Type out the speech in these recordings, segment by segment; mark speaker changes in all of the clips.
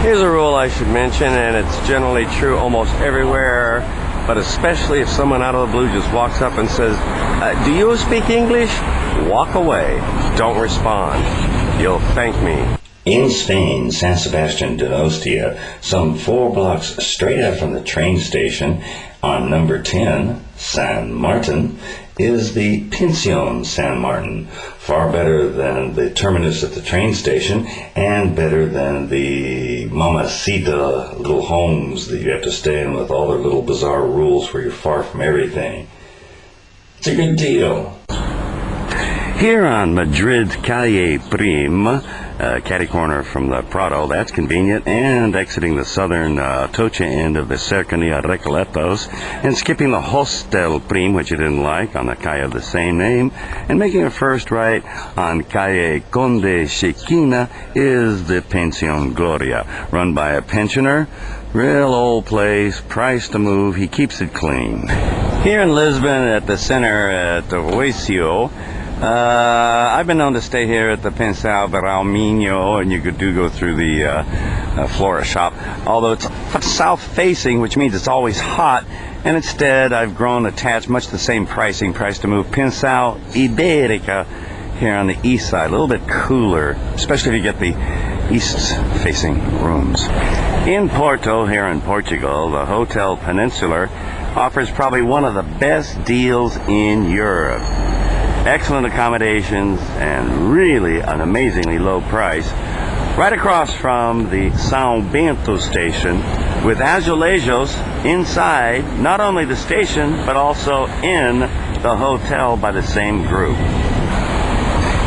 Speaker 1: Here's a rule I should mention, and it's generally true almost everywhere, but especially if someone out of the blue just walks up and says, do you speak English? Walk away. Don't respond. You'll thank me.
Speaker 2: In Spain, San Sebastian de Ostia, some 4 blocks straight out from the train station on number 10, San Martin, is the Pension San Martin. Far better than the terminus at the train station and better than the mamacita little homes that you have to stay in with all their little bizarre rules where you're far from everything. It's a good deal.
Speaker 3: Here on Madrid Calle Prim, catty corner from the Prado, that's convenient, and exiting the southern Atocha end of the Cercanía Recoletos, and skipping the Hostel Prim, which you didn't like, on the calle of the same name, and making a first right on Calle Conde Chiquina is the Pension Gloria, run by a pensioner. Real old place, price to move, he keeps it clean. Here in Lisbon, at the center at Oacio, I've been known to stay here at the Pensão Beralminho, and you do go through the flora shop, although it's south-facing, which means it's always hot, and instead I've grown attached, much the same pricing, price to move, Pensão Ibérica here on the east side, a little bit cooler, especially if you get the east-facing rooms. In Porto, here in Portugal, the Hotel Peninsular offers probably one of the best deals in Europe. Excellent accommodations and really an amazingly low price. Right across from the São Bento station with azulejos inside not only the station but also in the hotel by the same group.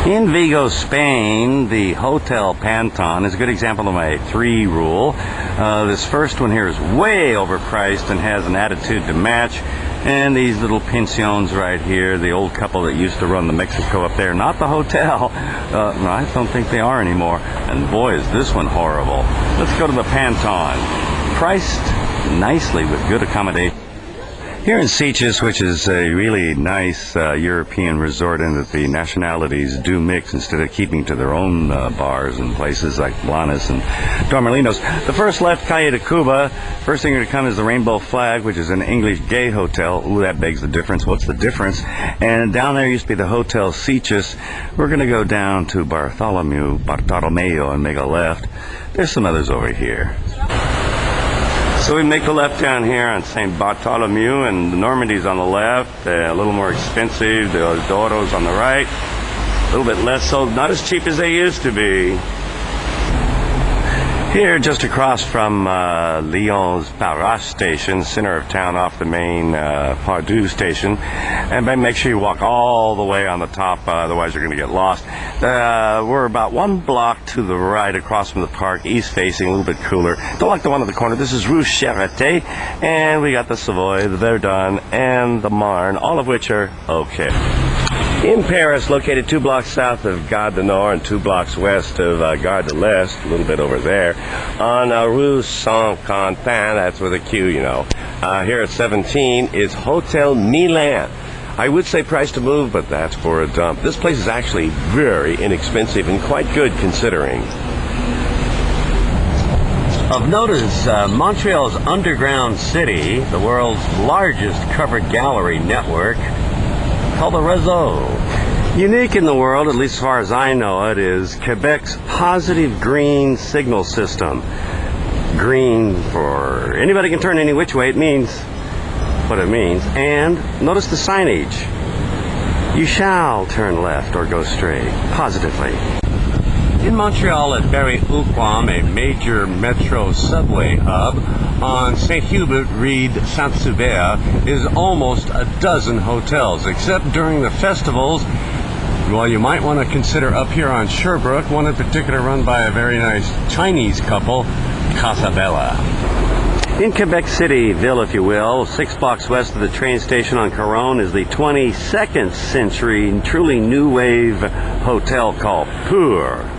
Speaker 3: In Vigo, Spain, the Hotel Panton is a good example of my 3 rule. This first one here is way overpriced and has an attitude to match. And these little pensions right here, the old couple that used to run the Mexico up there, not the hotel. I don't think they are anymore. And boy, is this one horrible. Let's go to the Panton. Priced nicely with good accommodation. Here in Sitges, which is a really nice European resort in that the nationalities do mix instead of keeping to their own bars and places like Blanes and Torremolinos. The first left, Calle de Cuba. First thing to come is the Rainbow Flag, which is an English gay hotel. Ooh, that begs the difference. What's the difference? And down there used to be the Hotel Sitges. We're going to go down to Bartolomeo and make a left. There's some others over here. So we make a left down here on St. Bartholomew, and the Normandy's on the left, a little more expensive, the Doros on the right, a little bit less so, not as cheap as they used to be. Here, just across from Lyon's Paras station, center of town off the main Pardieu station, and make sure you walk all the way on the top, otherwise you're going to get lost. We're about 1 block to the right across from the park, east facing, a little bit cooler. Don't like the one in the corner. This is Rue Charité, and we got the Savoy, the Verdun, and the Marne, all of which are okay. In Paris, located 2 blocks south of Gare du Nord and 2 blocks west of Gare de l'Est, a little bit over there, on Rue Saint-Quentin, that's with a Q, you know. Here at 17 is Hotel Milan. I would say price to move, but that's for a dump. This place is actually very inexpensive and quite good considering. Of notice, Montreal's underground city, the world's largest covered gallery network, called the Réseau. Unique in the world, at least as far as I know it, is Quebec's positive green signal system. Green for anybody can turn any which way, it means what it means. And notice the signage. You shall turn left or go straight, positively. In Montreal at Berry-UQAM, a major metro subway hub, on St. Hubert, Reed, Saint-Sever is almost a dozen hotels, except during the festivals. Well, you might want to consider up here on Sherbrooke, one in particular run by a very nice Chinese couple, Casa Bella. In Quebec City, Ville, if you will, 6 blocks west of the train station on Caron is the 22nd century, truly new wave hotel called Pur.